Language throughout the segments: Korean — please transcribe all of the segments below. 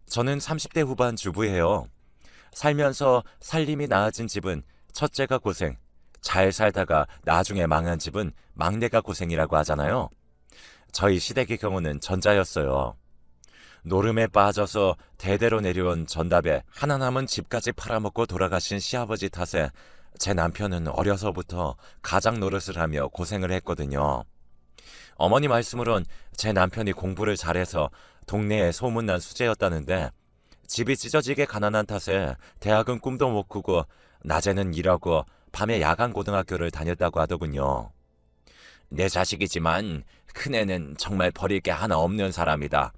저는 30대 후반 주부예요. 살면서 살림이 나아진 집은 첫째가 고생, 잘 살다가 나중에 망한 집은 막내가 고생이라고 하잖아요. 저희 시댁의 경우는 전자였어요. 노름에 빠져서 대대로 내려온 전답에 하나 남은 집까지 팔아먹고 돌아가신 시아버지 탓에 제 남편은 어려서부터 가장 노릇을 하며 고생을 했거든요. 어머니 말씀으론 제 남편이 공부를 잘해서 동네에 소문난 수재였다는데 집이 찢어지게 가난한 탓에 대학은 꿈도 못 꾸고 낮에는 일하고 밤에 야간 고등학교를 다녔다고 하더군요. 내 자식이지만 큰애는 정말 버릴 게 하나 없는 사람이다.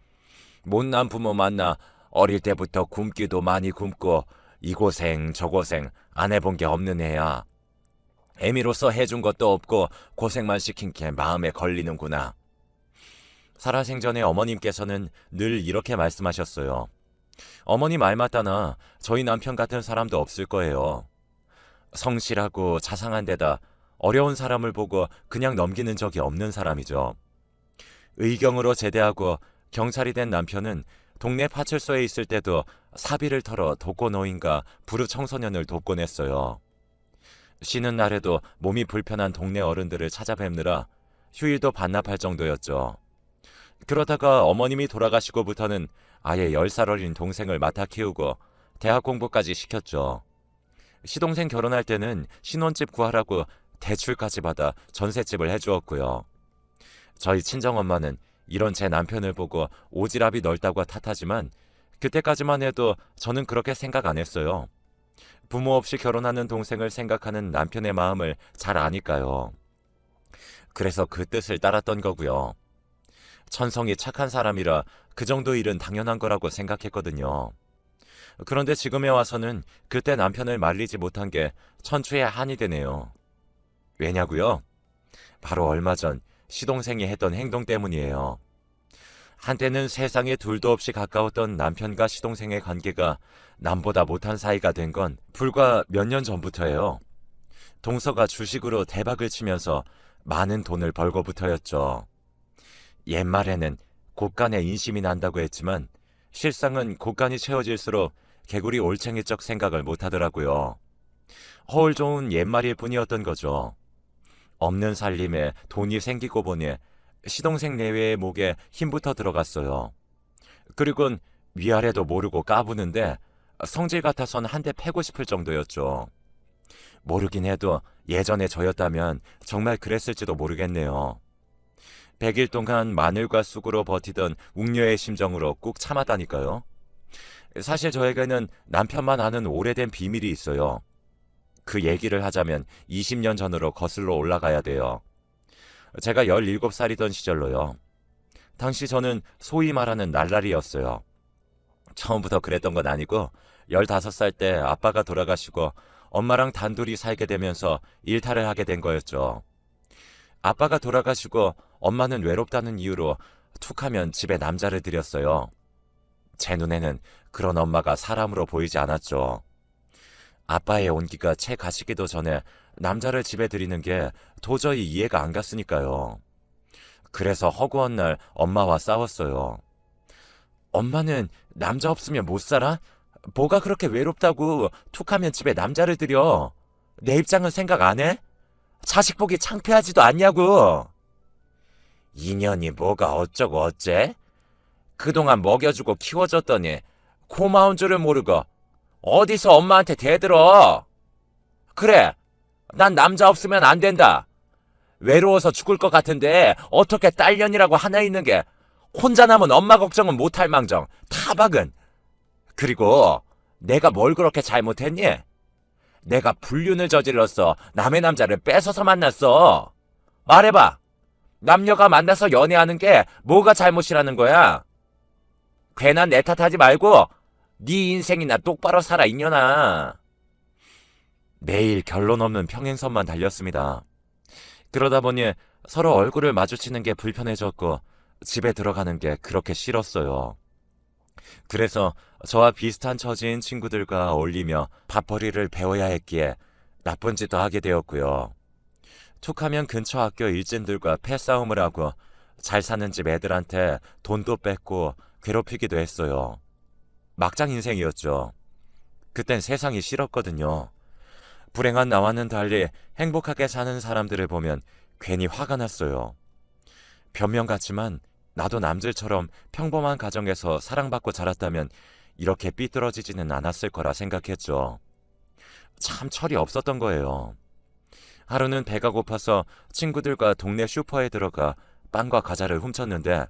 못난 부모 만나 어릴 때부터 굶기도 많이 굶고 이 고생 저 고생 안 해본 게 없는 애야. 애미로서 해준 것도 없고 고생만 시킨 게 마음에 걸리는구나. 살아생전에 어머님께서는 늘 이렇게 말씀하셨어요. 어머니 말 맞다나 저희 남편 같은 사람도 없을 거예요. 성실하고 자상한 데다 어려운 사람을 보고 그냥 넘기는 적이 없는 사람이죠. 의경으로 제대하고 경찰이 된 남편은 동네 파출소에 있을 때도 사비를 털어 독거노인과 불우 청소년을 돕곤 했어요. 쉬는 날에도 몸이 불편한 동네 어른들을 찾아뵙느라 휴일도 반납할 정도였죠. 그러다가 어머님이 돌아가시고부터는 아예 10살 어린 동생을 맡아 키우고 대학 공부까지 시켰죠. 시동생 결혼할 때는 신혼집 구하라고 대출까지 받아 전셋집을 해주었고요. 저희 친정엄마는 이런 제 남편을 보고 오지랖이 넓다고 탓하지만 그때까지만 해도 저는 그렇게 생각 안 했어요. 부모 없이 결혼하는 동생을 생각하는 남편의 마음을 잘 아니까요. 그래서 그 뜻을 따랐던 거고요. 천성이 착한 사람이라 그 정도 일은 당연한 거라고 생각했거든요. 그런데 지금에 와서는 그때 남편을 말리지 못한 게 천추의 한이 되네요. 왜냐고요? 바로 얼마 전 시동생이 했던 행동 때문이에요. 한때는 세상에 둘도 없이 가까웠던 남편과 시동생의 관계가 남보다 못한 사이가 된 건 불과 몇 년 전부터예요. 동서가 주식으로 대박을 치면서 많은 돈을 벌고부터였죠. 옛말에는 곳간에 인심이 난다고 했지만 실상은 곳간이 채워질수록 개구리 올챙이적 생각을 못하더라고요. 허울 좋은 옛말일 뿐이었던 거죠. 없는 살림에 돈이 생기고 보니 시동생 내외의 목에 힘부터 들어갔어요. 그리곤 위아래도 모르고 까부는데 성질 같아선 한 대 패고 싶을 정도였죠. 모르긴 해도 예전에 저였다면 정말 그랬을지도 모르겠네요. 100일 동안 마늘과 쑥으로 버티던 웅녀의 심정으로 꾹 참았다니까요. 사실 저에게는 남편만 아는 오래된 비밀이 있어요. 그 얘기를 하자면 20년 전으로 거슬러 올라가야 돼요. 제가 17살이던 시절로요. 당시 저는 소위 말하는 날라리였어요. 처음부터 그랬던 건 아니고 15살 때 아빠가 돌아가시고 엄마랑 단둘이 살게 되면서 일탈을 하게 된 거였죠. 아빠가 돌아가시고 엄마는 외롭다는 이유로 툭하면 집에 남자를 들였어요. 제 눈에는 그런 엄마가 사람으로 보이지 않았죠. 아빠의 온기가 채 가시기도 전에 남자를 집에 들이는 게 도저히 이해가 안 갔으니까요. 그래서 허구한 날 엄마와 싸웠어요. 엄마는 남자 없으면 못 살아? 뭐가 그렇게 외롭다고 툭하면 집에 남자를 들여? 내 입장은 생각 안 해? 자식 보기 창피하지도 않냐고. 인연이 뭐가 어쩌고 어째? 그동안 먹여주고 키워줬더니 고마운 줄을 모르고 어디서 엄마한테 대들어. 그래, 난 남자 없으면 안 된다. 외로워서 죽을 것 같은데 어떻게 딸년이라고 하나 있는 게 혼자 남은 엄마 걱정은 못할 망정 타박은. 그리고 내가 뭘 그렇게 잘못했니? 내가 불륜을 저질렀어. 남의 남자를 뺏어서 만났어. 말해봐. 남녀가 만나서 연애하는 게 뭐가 잘못이라는 거야? 괜한 내 탓하지 말고 네 인생이나 똑바로 살아 이년아. 매일 결론 없는 평행선만 달렸습니다. 그러다 보니 서로 얼굴을 마주치는 게 불편해졌고 집에 들어가는 게 그렇게 싫었어요. 그래서 저와 비슷한 처지인 친구들과 어울리며 밥벌이를 배워야 했기에 나쁜 짓도 하게 되었고요. 툭하면 근처 학교 일진들과 패싸움을 하고 잘 사는 집 애들한테 돈도 뺏고 괴롭히기도 했어요. 막장 인생이었죠. 그땐 세상이 싫었거든요. 불행한 나와는 달리 행복하게 사는 사람들을 보면 괜히 화가 났어요. 변명 같지만 나도 남들처럼 평범한 가정에서 사랑받고 자랐다면 이렇게 삐뚤어지지는 않았을 거라 생각했죠. 참 철이 없었던 거예요. 하루는 배가 고파서 친구들과 동네 슈퍼에 들어가 빵과 과자를 훔쳤는데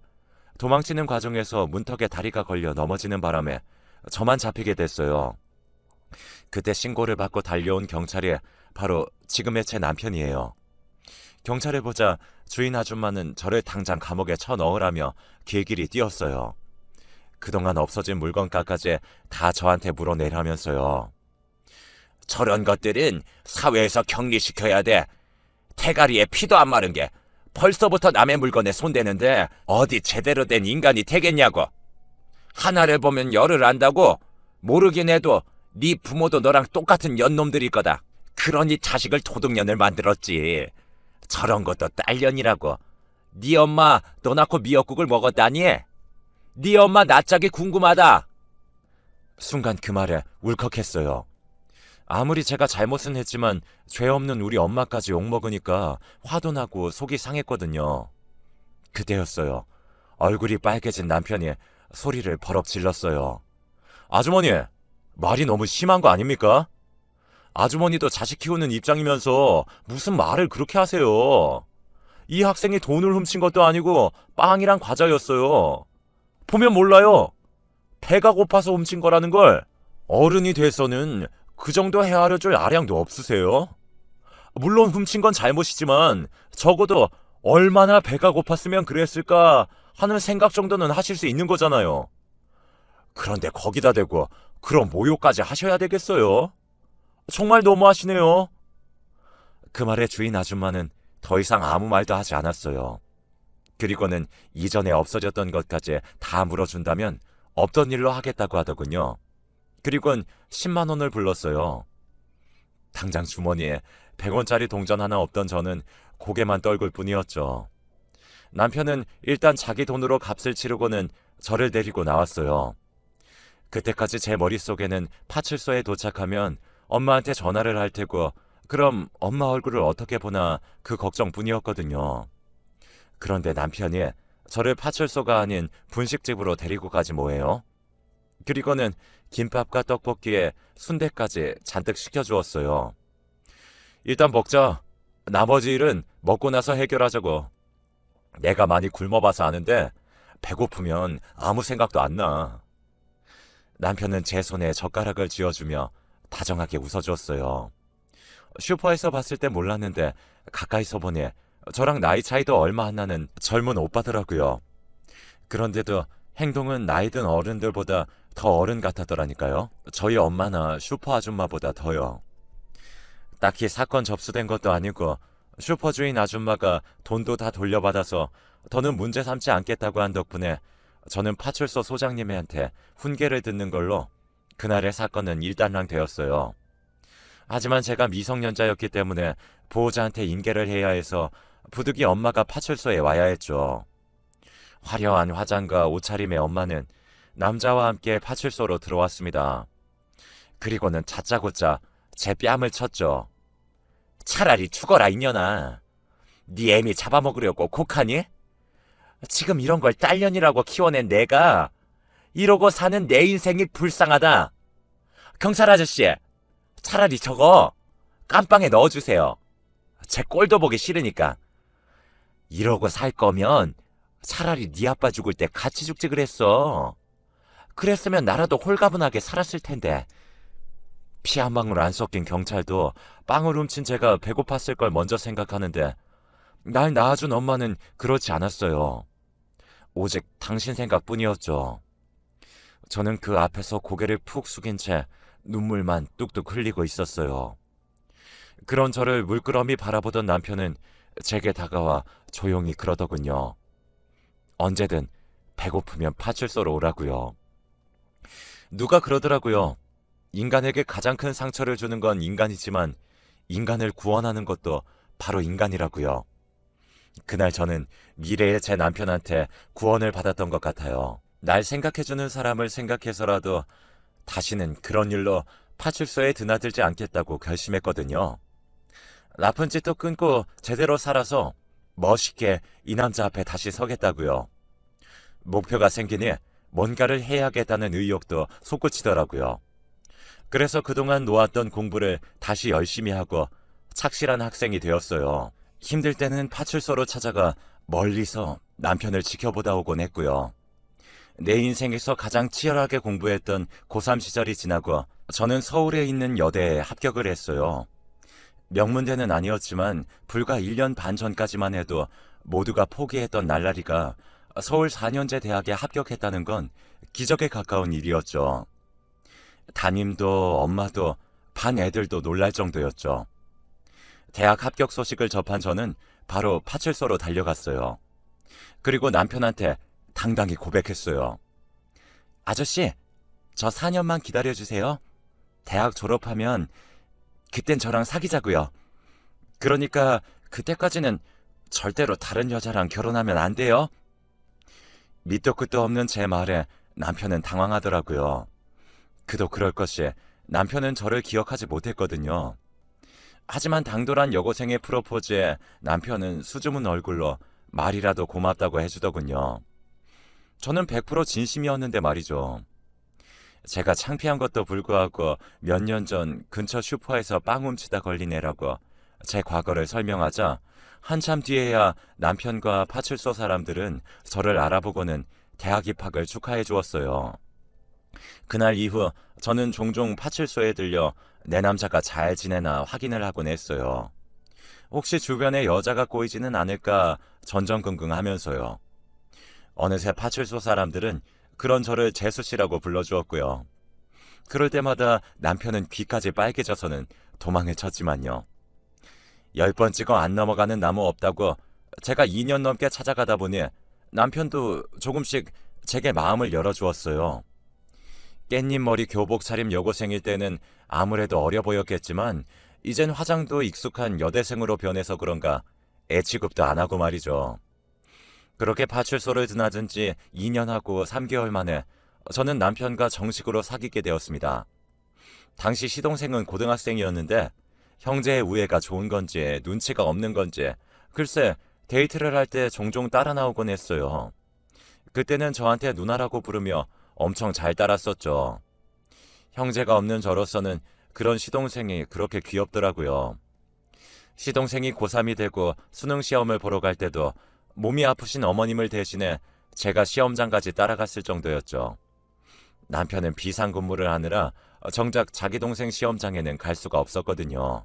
도망치는 과정에서 문턱에 다리가 걸려 넘어지는 바람에 저만 잡히게 됐어요. 그때 신고를 받고 달려온 경찰이 바로 지금의 제 남편이에요. 경찰을 보자 주인 아줌마는 저를 당장 감옥에 쳐넣으라며 길길이 뛰었어요. 그동안 없어진 물건값까지 다 저한테 물어내라면서요. 저런 것들은 사회에서 격리시켜야 돼. 태가리에 피도 안 마른 게 벌써부터 남의 물건에 손대는데 어디 제대로 된 인간이 되겠냐고. 하나를 보면 열을 안다고. 모르긴 해도 네 부모도 너랑 똑같은 연놈들일 거다. 그러니 자식을 도둑년을 만들었지. 저런 것도 딸년이라고. 네 엄마 너 낳고 미역국을 먹었다니? 네 엄마 낯짝이 궁금하다. 순간 그 말에 울컥했어요. 아무리 제가 잘못은 했지만 죄 없는 우리 엄마까지 욕먹으니까 화도 나고 속이 상했거든요. 그때였어요. 얼굴이 빨개진 남편이 소리를 버럭 질렀어요. 아주머니, 말이 너무 심한 거 아닙니까? 아주머니도 자식 키우는 입장이면서 무슨 말을 그렇게 하세요. 이 학생이 돈을 훔친 것도 아니고 빵이랑 과자였어요. 보면 몰라요. 배가 고파서 훔친 거라는 걸. 어른이 돼서는 그 정도 헤아려 줄 아량도 없으세요? 물론 훔친 건 잘못이지만 적어도 얼마나 배가 고팠으면 그랬을까 하는 생각 정도는 하실 수 있는 거잖아요. 그런데 거기다 대고 그런 모욕까지 하셔야 되겠어요? 정말 너무하시네요. 그 말에 주인 아줌마는 더 이상 아무 말도 하지 않았어요. 그리고는 이전에 없어졌던 것까지 다 물어준다면 없던 일로 하겠다고 하더군요. 그리고는 10만 원을 불렀어요. 당장 주머니에 100원짜리 동전 하나 없던 저는 고개만 떨굴 뿐이었죠. 남편은 일단 자기 돈으로 값을 치르고는 저를 데리고 나왔어요. 그때까지 제 머릿속에는 파출소에 도착하면 엄마한테 전화를 할 테고 그럼 엄마 얼굴을 어떻게 보나 그 걱정뿐이었거든요. 그런데 남편이 저를 파출소가 아닌 분식집으로 데리고 가지 뭐예요? 그리고는 김밥과 떡볶이에 순대까지 잔뜩 시켜주었어요. 일단 먹자. 나머지 일은 먹고 나서 해결하자고. 내가 많이 굶어봐서 아는데 배고프면 아무 생각도 안 나. 남편은 제 손에 젓가락을 쥐어주며 다정하게 웃어주었어요. 슈퍼에서 봤을 때 몰랐는데 가까이서 보니 저랑 나이 차이도 얼마 안 나는 젊은 오빠더라고요. 그런데도 행동은 나이 든 어른들보다 더 어른 같았더라니까요. 저희 엄마나 슈퍼 아줌마보다 더요. 딱히 사건 접수된 것도 아니고 슈퍼 주인 아줌마가 돈도 다 돌려받아서 더는 문제 삼지 않겠다고 한 덕분에 저는 파출소 소장님한테 훈계를 듣는 걸로 그날의 사건은 일단락 되었어요. 하지만 제가 미성년자였기 때문에 보호자한테 인계를 해야 해서 부득이 엄마가 파출소에 와야 했죠. 화려한 화장과 옷차림의 엄마는 남자와 함께 파출소로 들어왔습니다. 그리고는 다짜고짜 제 뺨을 쳤죠. 차라리 죽어라 이년아. 네 애미 잡아먹으려고 곡하니? 지금 이런 걸 딸년이라고 키워낸 내가 이러고 사는 내 인생이 불쌍하다. 경찰 아저씨, 차라리 저거 깜빵에 넣어주세요. 제 꼴도 보기 싫으니까. 이러고 살 거면 차라리 네 아빠 죽을 때 같이 죽지 그랬어. 그랬으면 나라도 홀가분하게 살았을 텐데. 피 한 방울 안 섞인 경찰도 빵을 훔친 제가 배고팠을 걸 먼저 생각하는데 날 낳아준 엄마는 그렇지 않았어요. 오직 당신 생각뿐이었죠. 저는 그 앞에서 고개를 푹 숙인 채 눈물만 뚝뚝 흘리고 있었어요. 그런 저를 물끄러미 바라보던 남편은 제게 다가와 조용히 그러더군요. 언제든 배고프면 파출소로 오라고요. 누가 그러더라고요. 인간에게 가장 큰 상처를 주는 건 인간이지만 인간을 구원하는 것도 바로 인간이라고요. 그날 저는 미래의 제 남편한테 구원을 받았던 것 같아요. 날 생각해주는 사람을 생각해서라도 다시는 그런 일로 파출소에 드나들지 않겠다고 결심했거든요. 나쁜 짓도 끊고 제대로 살아서 멋있게 이 남자 앞에 다시 서겠다고요. 목표가 생기니 뭔가를 해야겠다는 의욕도 솟구치더라고요. 그래서 그동안 놓았던 공부를 다시 열심히 하고 착실한 학생이 되었어요. 힘들 때는 파출소로 찾아가 멀리서 남편을 지켜보다 오곤 했고요. 내 인생에서 가장 치열하게 공부했던 고3 시절이 지나고 저는 서울에 있는 여대에 합격을 했어요. 명문대는 아니었지만 불과 1년 반 전까지만 해도 모두가 포기했던 날라리가 서울 4년제 대학에 합격했다는 건 기적에 가까운 일이었죠. 담임도 엄마도 반 애들도 놀랄 정도였죠. 대학 합격 소식을 접한 저는 바로 파출소로 달려갔어요. 그리고 남편한테 당당히 고백했어요. 아저씨, 저 4년만 기다려주세요. 대학 졸업하면 그땐 저랑 사귀자고요. 그러니까 그때까지는 절대로 다른 여자랑 결혼하면 안 돼요. 밑도 끝도 없는 제 말에 남편은 당황하더라고요. 그도 그럴 것이 남편은 저를 기억하지 못했거든요. 하지만 당돌한 여고생의 프로포즈에 남편은 수줍은 얼굴로 말이라도 고맙다고 해주더군요. 저는 100% 진심이었는데 말이죠. 제가 창피한 것도 불구하고 몇 년 전 근처 슈퍼에서 빵 훔치다 걸린 애라고 제 과거를 설명하자 한참 뒤에야 남편과 파출소 사람들은 저를 알아보고는 대학 입학을 축하해 주었어요. 그날 이후 저는 종종 파출소에 들려 내 남자가 잘 지내나 확인을 하곤 했어요. 혹시 주변에 여자가 꼬이지는 않을까 전전긍긍하면서요. 어느새 파출소 사람들은 그런 저를 재수씨라고 불러주었고요. 그럴 때마다 남편은 귀까지 빨개져서는 도망을 쳤지만요. 10번 찍어 안 넘어가는 나무 없다고 제가 2년 넘게 찾아가다 보니 남편도 조금씩 제게 마음을 열어주었어요. 깻잎 머리 교복 차림 여고생일 때는 아무래도 어려 보였겠지만 이젠 화장도 익숙한 여대생으로 변해서 그런가 애 취급도 안 하고 말이죠. 그렇게 파출소를 드나든 지 2년하고 3개월 만에 저는 남편과 정식으로 사귀게 되었습니다. 당시 시동생은 고등학생이었는데 형제의 우애가 좋은 건지 눈치가 없는 건지 글쎄 데이트를 할 때 종종 따라 나오곤 했어요. 그때는 저한테 누나라고 부르며 엄청 잘 따랐었죠. 형제가 없는 저로서는 그런 시동생이 그렇게 귀엽더라고요. 시동생이 고3이 되고 수능 시험을 보러 갈 때도 몸이 아프신 어머님을 대신해 제가 시험장까지 따라갔을 정도였죠. 남편은 비상근무를 하느라 정작 자기 동생 시험장에는 갈 수가 없었거든요.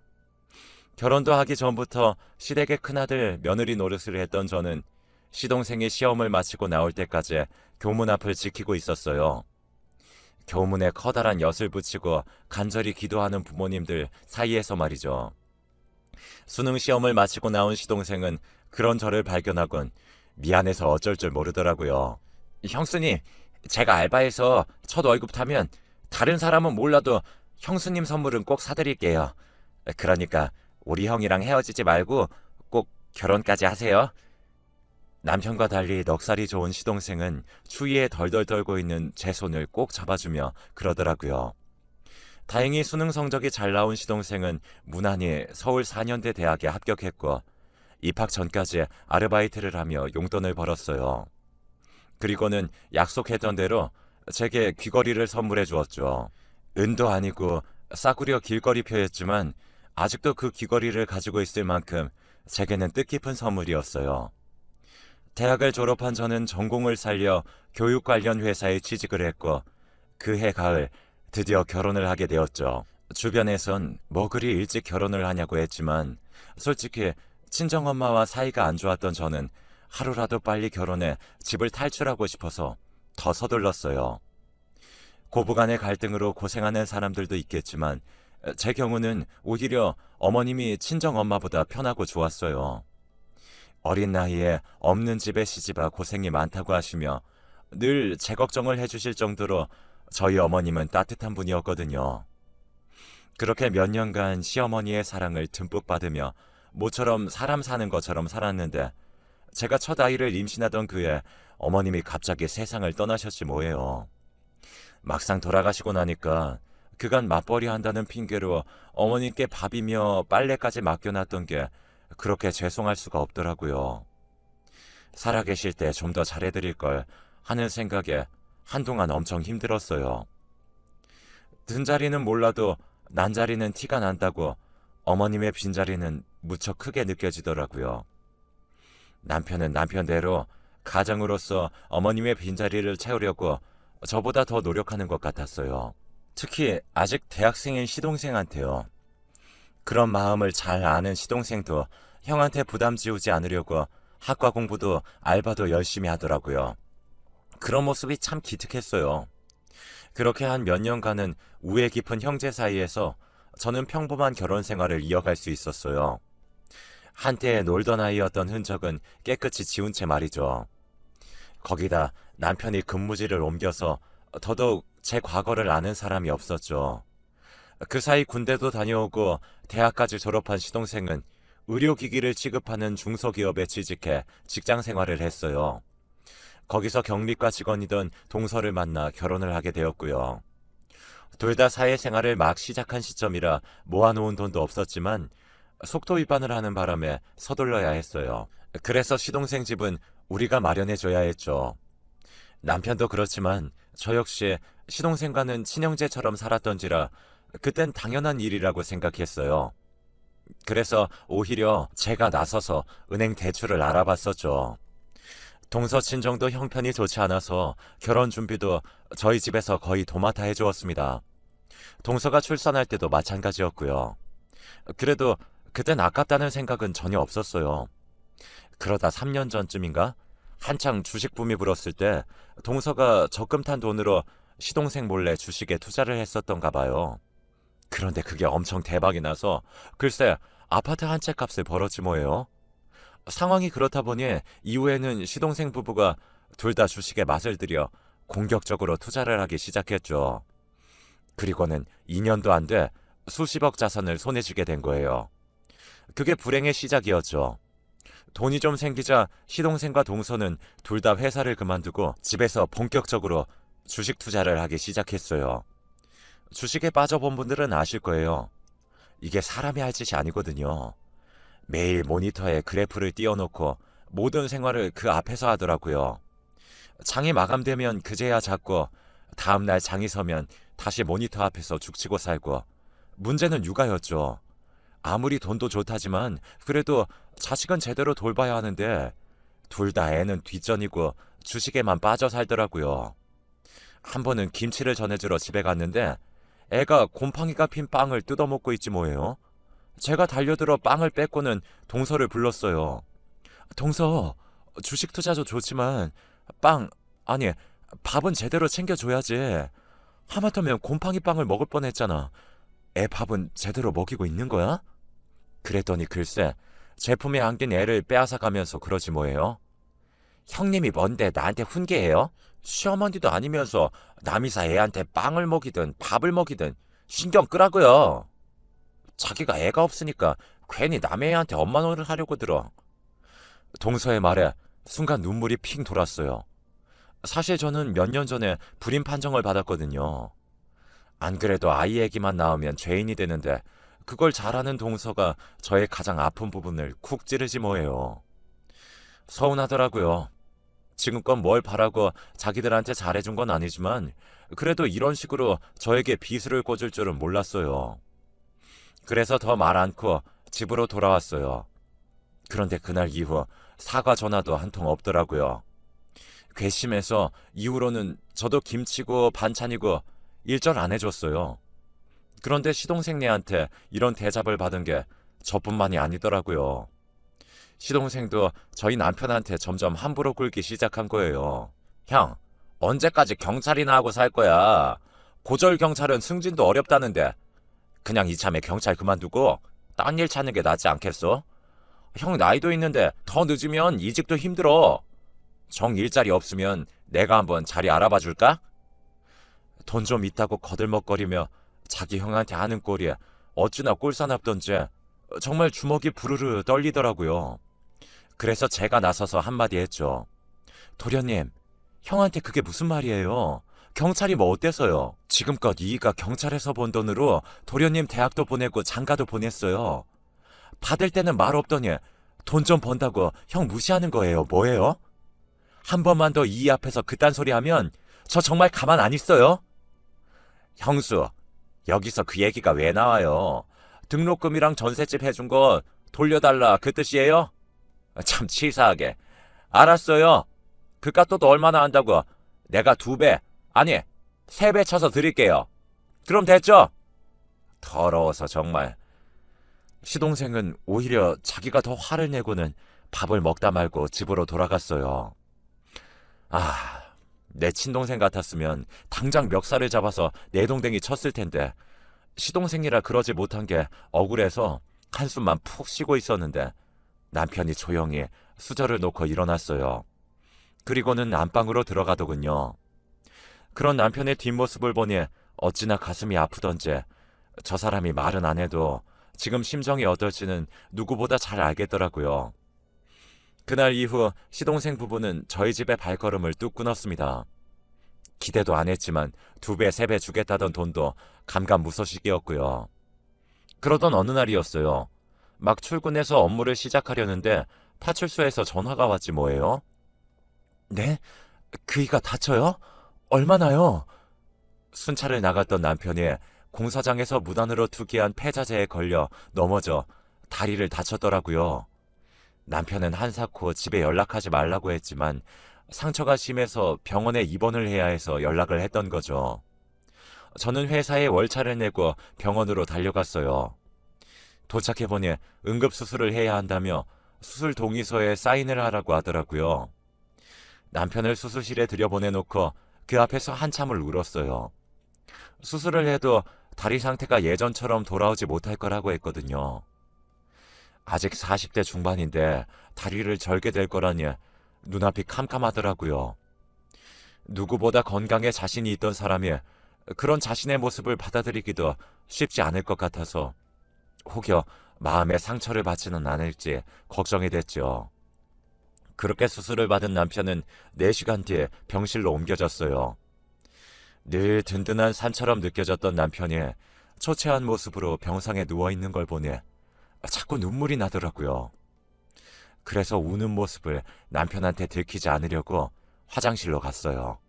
결혼도 하기 전부터 시댁의 큰아들 며느리 노릇을 했던 저는 시동생이 시험을 마치고 나올 때까지 교문 앞을 지키고 있었어요. 교문에 커다란 엿을 붙이고 간절히 기도하는 부모님들 사이에서 말이죠. 수능 시험을 마치고 나온 시동생은 그런 저를 발견하곤 미안해서 어쩔 줄 모르더라고요. 형수님, 제가 알바해서 첫 월급 타면 다른 사람은 몰라도 형수님 선물은 꼭 사드릴게요. 그러니까 우리 형이랑 헤어지지 말고 꼭 결혼까지 하세요. 남편과 달리 넉살이 좋은 시동생은 추위에 덜덜 떨고 있는 제 손을 꼭 잡아주며 그러더라고요. 다행히 수능 성적이 잘 나온 시동생은 무난히 서울 4년대 대학에 합격했고 입학 전까지 아르바이트를 하며 용돈을 벌었어요. 그리고는 약속했던 대로 제게 귀걸이를 선물해 주었죠. 은도 아니고 싸구려 길거리표였지만 아직도 그 귀걸이를 가지고 있을 만큼 제게는 뜻깊은 선물이었어요. 대학을 졸업한 저는 전공을 살려 교육 관련 회사에 취직을 했고 그해 가을 드디어 결혼을 하게 되었죠. 주변에선 뭐 그리 일찍 결혼을 하냐고 했지만 솔직히 친정엄마와 사이가 안 좋았던 저는 하루라도 빨리 결혼해 집을 탈출하고 싶어서 더 서둘렀어요. 고부간의 갈등으로 고생하는 사람들도 있겠지만 제 경우는 오히려 어머님이 친정엄마보다 편하고 좋았어요. 어린 나이에 없는 집에 시집아 고생이 많다고 하시며 늘 제 걱정을 해주실 정도로 저희 어머님은 따뜻한 분이었거든요. 그렇게 몇 년간 시어머니의 사랑을 듬뿍 받으며 모처럼 사람 사는 것처럼 살았는데 제가 첫 아이를 임신하던 그해 어머님이 갑자기 세상을 떠나셨지 뭐예요. 막상 돌아가시고 나니까 그간 맞벌이 한다는 핑계로 어머님께 밥이며 빨래까지 맡겨놨던 게 그렇게 죄송할 수가 없더라고요. 살아계실 때 좀 더 잘해드릴 걸 하는 생각에 한동안 엄청 힘들었어요. 든 자리는 몰라도 난 자리는 티가 난다고 어머님의 빈자리는 무척 크게 느껴지더라고요. 남편은 남편대로 가장으로서 어머님의 빈자리를 채우려고 저보다 더 노력하는 것 같았어요. 특히 아직 대학생인 시동생한테요. 그런 마음을 잘 아는 시동생도 형한테 부담 지우지 않으려고 학과 공부도 알바도 열심히 하더라고요. 그런 모습이 참 기특했어요. 그렇게 한 몇 년간은 우애 깊은 형제 사이에서 저는 평범한 결혼 생활을 이어갈 수 있었어요. 한때 놀던 아이였던 흔적은 깨끗이 지운 채 말이죠. 거기다 남편이 근무지를 옮겨서 더더욱 제 과거를 아는 사람이 없었죠. 그 사이 군대도 다녀오고 대학까지 졸업한 시동생은 의료기기를 취급하는 중소기업에 취직해 직장 생활을 했어요. 거기서 경리과 직원이던 동서를 만나 결혼을 하게 되었고요. 둘 다 사회생활을 막 시작한 시점이라 모아놓은 돈도 없었지만 속도 위반을 하는 바람에 서둘러야 했어요. 그래서 시동생 집은 우리가 마련해줘야 했죠. 남편도 그렇지만 저 역시 시동생과는 친형제처럼 살았던지라 그땐 당연한 일이라고 생각했어요. 그래서 오히려 제가 나서서 은행 대출을 알아봤었죠. 동서 친정도 형편이 좋지 않아서 결혼 준비도 저희 집에서 거의 도맡아 해주었습니다. 동서가 출산할 때도 마찬가지였고요. 그래도 그땐 아깝다는 생각은 전혀 없었어요. 그러다 3년 전쯤인가? 한창 주식 붐이 불었을 때 동서가 적금 탄 돈으로 시동생 몰래 주식에 투자를 했었던가 봐요. 그런데 그게 엄청 대박이 나서 글쎄 아파트 한 채 값을 벌었지 뭐예요. 상황이 그렇다 보니 이후에는 시동생 부부가 둘 다 주식에 맛을 들여 공격적으로 투자를 하기 시작했죠. 그리고는 2년도 안 돼 수십억 자산을 손에 쥐게 된 거예요. 그게 불행의 시작이었죠. 돈이 좀 생기자 시동생과 동서는 둘 다 회사를 그만두고 집에서 본격적으로 주식 투자를 하기 시작했어요. 주식에 빠져본 분들은 아실 거예요. 이게 사람이 할 짓이 아니거든요. 매일 모니터에 그래프를 띄워놓고 모든 생활을 그 앞에서 하더라고요. 장이 마감되면 그제야 잡고 다음날 장이 서면 다시 모니터 앞에서 죽치고 살고 문제는 육아였죠. 아무리 돈도 좋다지만 그래도 자식은 제대로 돌봐야 하는데 둘 다 애는 뒷전이고 주식에만 빠져 살더라고요. 한 번은 김치를 전해주러 집에 갔는데 애가 곰팡이가 핀 빵을 뜯어먹고 있지 뭐예요. 제가 달려들어 빵을 뺏고는 동서를 불렀어요. 동서, 주식 투자도 좋지만 아니 밥은 제대로 챙겨줘야지. 하마터면 곰팡이 빵을 먹을 뻔했잖아. 애 밥은 제대로 먹이고 있는 거야? 그랬더니 글쎄 제품에 안긴 애를 빼앗아가면서 그러지 뭐예요. 형님이 뭔데 나한테 훈계해요? 시어머니도 아니면서 남이사 애한테 빵을 먹이든 밥을 먹이든 신경 끄라고요. 자기가 애가 없으니까 괜히 남의 애한테 엄마 노릇을 하려고 들어. 동서의 말에 순간 눈물이 핑 돌았어요. 사실 저는 몇 년 전에 불임 판정을 받았거든요. 안 그래도 아이 얘기만 나오면 죄인이 되는데 그걸 잘하는 동서가 저의 가장 아픈 부분을 쿡 찌르지 뭐예요. 서운하더라고요. 지금껏 뭘 바라고 자기들한테 잘해준 건 아니지만 그래도 이런 식으로 저에게 비수를 꽂을 줄은 몰랐어요. 그래서 더 말 않고 집으로 돌아왔어요. 그런데 그날 이후 사과 전화도 한 통 없더라고요. 괘씸해서 이후로는 저도 김치고 반찬이고 일절 안 해줬어요. 그런데 시동생네한테 이런 대접을 받은 게 저뿐만이 아니더라고요. 시동생도 저희 남편한테 점점 함부로 굴기 시작한 거예요. 형, 언제까지 경찰이나 하고 살 거야? 고졸 경찰은 승진도 어렵다는데 그냥 이참에 경찰 그만두고 딴 일 찾는 게 낫지 않겠어? 형 나이도 있는데 더 늦으면 이직도 힘들어. 정 일자리 없으면 내가 한번 자리 알아봐 줄까? 돈 좀 있다고 거들먹거리며 자기 형한테 하는 꼴이 어찌나 꼴사납던지 정말 주먹이 부르르 떨리더라고요. 그래서 제가 나서서 한마디 했죠. 도련님, 형한테 그게 무슨 말이에요? 경찰이 뭐 어때서요? 지금껏 이이가 경찰에서 번 돈으로 도련님 대학도 보내고 장가도 보냈어요. 받을 때는 말 없더니 돈 좀 번다고 형 무시하는 거예요. 뭐예요? 한 번만 더 이이 앞에서 그딴 소리 하면 저 정말 가만 안 있어요. 형수, 여기서 그 얘기가 왜 나와요? 등록금이랑 전셋집 해준 거 돌려달라 그 뜻이에요? 참 치사하게. 알았어요. 그깟 또 얼마나 한다고? 내가 2배, 아니 3배 쳐서 드릴게요. 그럼 됐죠? 더러워서 정말. 시동생은 오히려 자기가 더 화를 내고는 밥을 먹다 말고 집으로 돌아갔어요. 아, 내 친동생 같았으면 당장 멱살을 잡아서 내동댕이 쳤을 텐데 시동생이라 그러지 못한 게 억울해서 한숨만 푹 쉬고 있었는데 남편이 조용히 수저를 놓고 일어났어요. 그리고는 안방으로 들어가더군요. 그런 남편의 뒷모습을 보니 어찌나 가슴이 아프던지 저 사람이 말은 안 해도 지금 심정이 어떨지는 누구보다 잘 알겠더라고요. 그날 이후 시동생 부부는 저희 집에 발걸음을 뚝 끊었습니다. 기대도 안 했지만 2배, 3배 주겠다던 돈도 감감무소식이었고요. 그러던 어느 날이었어요. 막 출근해서 업무를 시작하려는데 파출소에서 전화가 왔지 뭐예요? 네? 그이가 다쳐요? 얼마나요? 순찰을 나갔던 남편이 공사장에서 무단으로 투기한 폐자재에 걸려 넘어져 다리를 다쳤더라고요. 남편은 한사코 집에 연락하지 말라고 했지만 상처가 심해서 병원에 입원을 해야 해서 연락을 했던 거죠. 저는 회사에 월차를 내고 병원으로 달려갔어요. 도착해보니 응급수술을 해야 한다며 수술 동의서에 사인을 하라고 하더라고요. 남편을 수술실에 들여보내놓고 그 앞에서 한참을 울었어요. 수술을 해도 다리 상태가 예전처럼 돌아오지 못할 거라고 했거든요. 아직 40대 중반인데 다리를 절게 될 거라니 눈앞이 캄캄하더라고요. 누구보다 건강에 자신이 있던 사람이 그런 자신의 모습을 받아들이기도 쉽지 않을 것 같아서 혹여 마음에 상처를 받지는 않을지 걱정이 됐죠. 그렇게 수술을 받은 남편은 4시간 뒤에 병실로 옮겨졌어요. 늘 든든한 산처럼 느껴졌던 남편이 초췌한 모습으로 병상에 누워있는 걸 보니 자꾸 눈물이 나더라고요. 그래서 우는 모습을 남편한테 들키지 않으려고 화장실로 갔어요.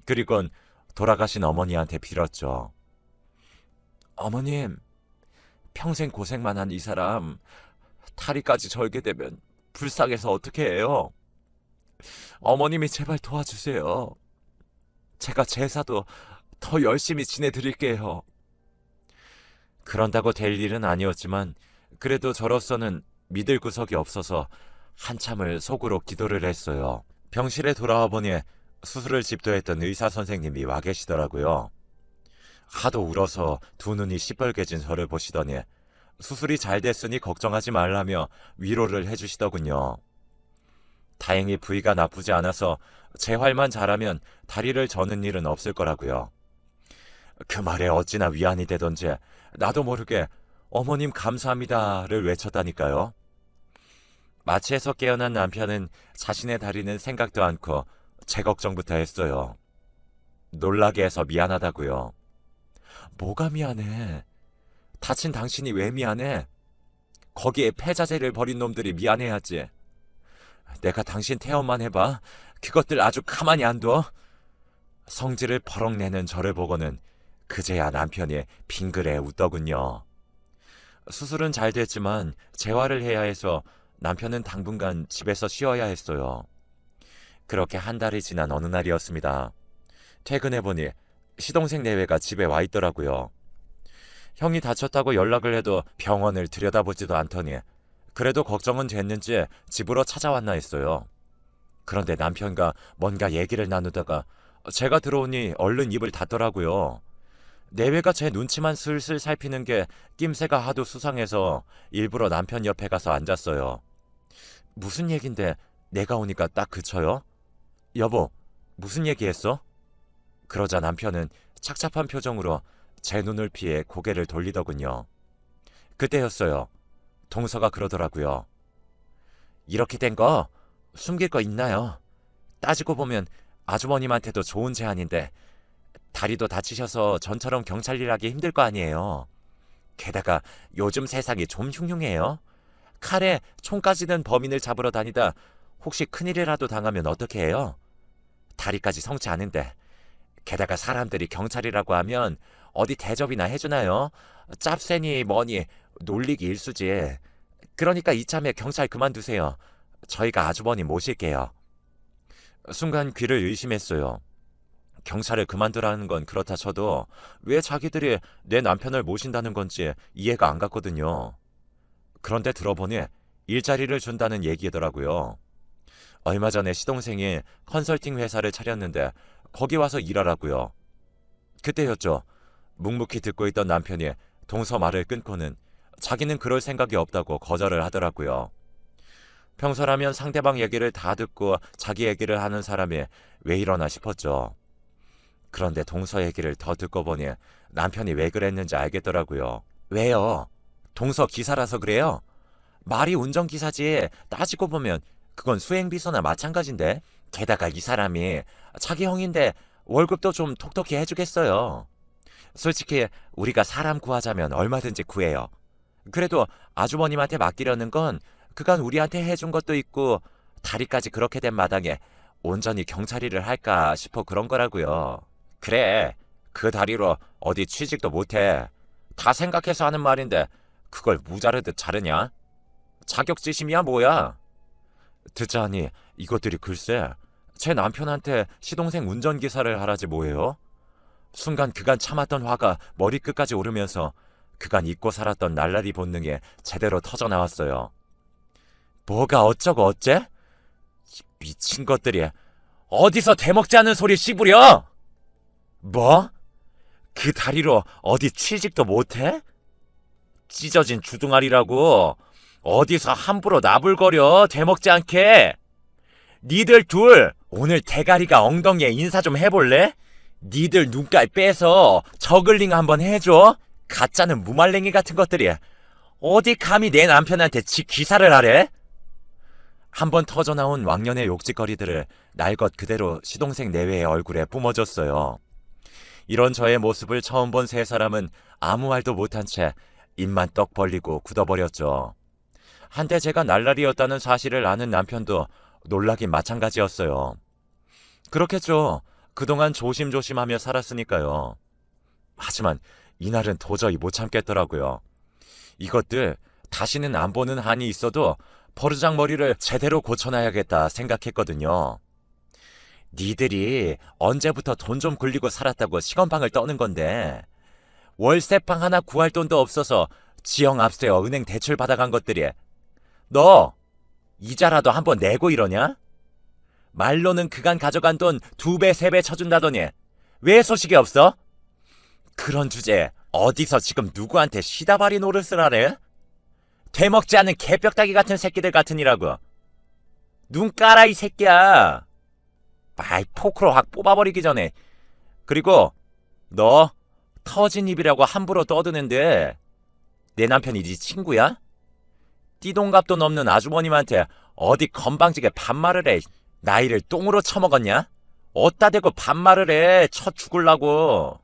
그리곤 돌아가신 어머니한테 빌었죠. 어머님, 평생 고생만 한 이 사람 다리까지 절게 되면 불쌍해서 어떻게 해요? 어머님이 제발 도와주세요. 제가 제사도 더 열심히 지내드릴게요. 그런다고 될 일은 아니었지만 그래도 저로서는 믿을 구석이 없어서 한참을 속으로 기도를 했어요. 병실에 돌아와 보니 수술을 집도했던 의사 선생님이 와 계시더라고요. 하도 울어서 2눈이 시뻘개진 저를 보시더니 수술이 잘 됐으니 걱정하지 말라며 위로를 해주시더군요. 다행히 부위가 나쁘지 않아서 재활만 잘하면 다리를 저는 일은 없을 거라고요. 그 말에 어찌나 위안이 되던지 나도 모르게 어머님 감사합니다를 외쳤다니까요. 마취에서 깨어난 남편은 자신의 다리는 생각도 않고 제 걱정부터 했어요. 놀라게 해서 미안하다고요. 뭐가 미안해? 다친 당신이 왜 미안해? 거기에 폐자재를 버린 놈들이 미안해야지. 내가 당신 태엄만 해봐. 그것들 아주 가만히 안 둬. 성질을 버럭 내는 저를 보고는 그제야 남편이 빙그레 웃더군요. 수술은 잘 됐지만 재활을 해야 해서 남편은 당분간 집에서 쉬어야 했어요. 그렇게 한 달이 지난 어느 날이었습니다. 퇴근해보니 시동생 내외가 집에 와 있더라고요. 형이 다쳤다고 연락을 해도 병원을 들여다보지도 않더니 그래도 걱정은 됐는지 집으로 찾아왔나 했어요. 그런데 남편과 뭔가 얘기를 나누다가 제가 들어오니 얼른 입을 닫더라고요. 내외가 제 눈치만 슬슬 살피는 게 낌새가 하도 수상해서 일부러 남편 옆에 가서 앉았어요. 무슨 얘긴데 내가 오니까 딱 그쳐요? 여보, 무슨 얘기했어? 그러자 남편은 착잡한 표정으로 제 눈을 피해 고개를 돌리더군요. 그때였어요. 동서가 그러더라고요. 이렇게 된 거 숨길 거 있나요? 따지고 보면 아주버님한테도 좋은 제안인데 다리도 다치셔서 전처럼 경찰 일하기 힘들 거 아니에요. 게다가 요즘 세상이 좀 흉흉해요. 칼에 총까지 든 범인을 잡으러 다니다 혹시 큰일이라도 당하면 어떻게 해요? 다리까지 성치 않은데. 게다가 사람들이 경찰이라고 하면 어디 대접이나 해주나요? 짭새니 뭐니 놀리기 일쑤지. 그러니까 이참에 경찰 그만두세요. 저희가 아주버님 모실게요. 순간 귀를 의심했어요. 경찰을 그만두라는 건 그렇다 쳐도 왜 자기들이 내 남편을 모신다는 건지 이해가 안 갔거든요. 그런데 들어보니 일자리를 준다는 얘기더라고요. 얼마 전에 시동생이 컨설팅 회사를 차렸는데 거기 와서 일하라고요. 그때였죠. 묵묵히 듣고 있던 남편이 동서 말을 끊고는 자기는 그럴 생각이 없다고 거절을 하더라고요. 평소라면 상대방 얘기를 다 듣고 자기 얘기를 하는 사람이 왜 이러나 싶었죠. 그런데 동서 얘기를 더 듣고 보니 남편이 왜 그랬는지 알겠더라고요. 왜요? 동서 기사라서 그래요? 말이 운전기사지. 따지고 보면 그건 수행비서나 마찬가지인데. 게다가 이 사람이 자기 형인데 월급도 좀 톡톡히 해주겠어요. 솔직히 우리가 사람 구하자면 얼마든지 구해요. 그래도 아주버님한테 맡기려는 건 그간 우리한테 해준 것도 있고 다리까지 그렇게 된 마당에 온전히 경찰 일을 할까 싶어 그런 거라고요. 그래, 그 다리로 어디 취직도 못해. 다 생각해서 하는 말인데 그걸 무자르듯 자르냐? 자격지심이야 뭐야? 듣자니 이것들이 글쎄 제 남편한테 시동생 운전기사를 하라지 뭐예요? 순간 그간 참았던 화가 머리끝까지 오르면서 그간 잊고 살았던 날라리 본능이 제대로 터져나왔어요. 뭐가 어쩌고 어째? 이 미친 것들이 어디서 대먹지 않은 소리 씹으려? 뭐? 그 다리로 어디 취직도 못해? 찢어진 주둥아리라고 어디서 함부로 나불거려 대먹지 않게. 니들 둘 오늘 대가리가 엉덩이에 인사 좀 해볼래? 니들 눈깔 빼서 저글링 한번 해줘. 가짜는 무말랭이 같은 것들이 어디 감히 내 남편한테 지 기사를 하래? 한번 터져나온 왕년의 욕짓거리들을 날 것 그대로 시동생 내외의 얼굴에 뿜어줬어요. 이런 저의 모습을 처음 본 세 사람은 아무 말도 못한 채 입만 떡 벌리고 굳어버렸죠. 한때 제가 날라리였다는 사실을 아는 남편도 놀라긴 마찬가지였어요. 그렇겠죠. 그동안 조심조심하며 살았으니까요. 하지만 이날은 도저히 못 참겠더라고요. 이것들 다시는 안 보는 한이 있어도 버르장머리를 제대로 고쳐놔야겠다 생각했거든요. 니들이 언제부터 돈 좀 굴리고 살았다고 시건방을 떠는 건데 월세방 하나 구할 돈도 없어서 지형 앞세워 은행 대출 받아간 것들이 너 이자라도 한번 내고 이러냐? 말로는 그간 가져간 돈 2배, 3배 쳐준다더니 왜 소식이 없어? 그런 주제에 어디서 지금 누구한테 시다바리 노릇을 하래? 되먹지 않은 개벽다기 같은 새끼들 같으니라고. 눈 까라 이 새끼야. 마이 포크로 확 뽑아버리기 전에. 그리고 너 터진 입이라고 함부로 떠드는데 내 남편이 네 친구야? 띠동갑도 넘는 아주머님한테 어디 건방지게 반말을 해. 나이를 똥으로 처먹었냐? 어따 대고 반말을 해. 쳐 죽을라고.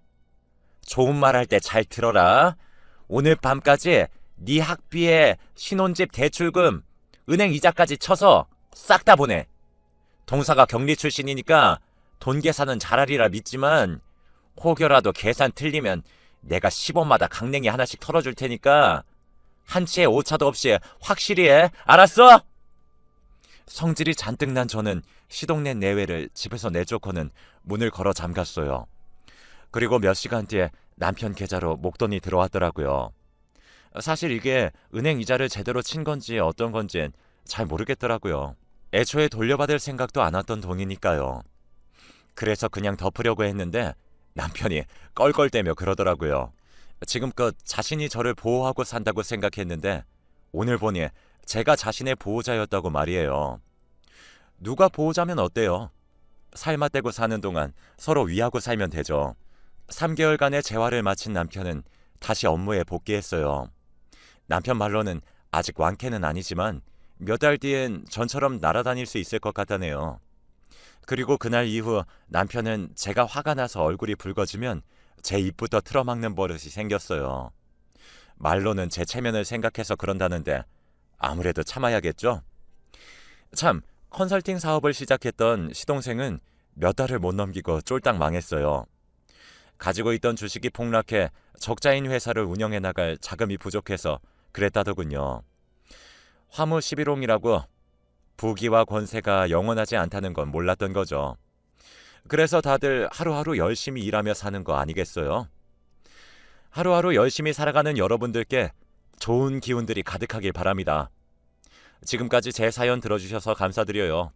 좋은 말 할 때 잘 들어라. 오늘 밤까지 네 학비에 신혼집 대출금, 은행 이자까지 쳐서 싹 다 보내. 동사가 경리 출신이니까 돈 계산은 잘하리라 믿지만 혹여라도 계산 틀리면 내가 10원마다 강냉이 하나씩 털어줄 테니까 한 치의 오차도 없이 확실히 해. 알았어? 성질이 잔뜩 난 저는 시동네 내외를 집에서 내쫓고는 문을 걸어 잠갔어요. 그리고 몇 시간 뒤에 남편 계좌로 목돈이 들어왔더라고요. 사실 이게 은행 이자를 제대로 친 건지 어떤 건지 잘 모르겠더라고요. 애초에 돌려받을 생각도 안 왔던 돈이니까요. 그래서 그냥 덮으려고 했는데 남편이 껄껄대며 그러더라고요. 지금껏 자신이 저를 보호하고 산다고 생각했는데 오늘 보니 제가 자신의 보호자였다고 말이에요. 누가 보호자면 어때요? 살맛대고 사는 동안 서로 위하고 살면 되죠. 3개월간의 재활을 마친 남편은 다시 업무에 복귀했어요. 남편 말로는 아직 완쾌는 아니지만 몇 달 뒤엔 전처럼 날아다닐 수 있을 것 같다네요. 그리고 그날 이후 남편은 제가 화가 나서 얼굴이 붉어지면 제 입부터 틀어막는 버릇이 생겼어요. 말로는 제 체면을 생각해서 그런다는데 아무래도 참아야겠죠? 참, 컨설팅 사업을 시작했던 시동생은 몇 달을 못 넘기고 쫄딱 망했어요. 가지고 있던 주식이 폭락해 적자인 회사를 운영해 나갈 자금이 부족해서 그랬다더군요. 화무 11홍이라고 부귀와 권세가 영원하지 않다는 건 몰랐던 거죠. 그래서 다들 하루하루 열심히 일하며 사는 거 아니겠어요? 하루하루 열심히 살아가는 여러분들께 좋은 기운들이 가득하길 바랍니다. 지금까지 제 사연 들어주셔서 감사드려요.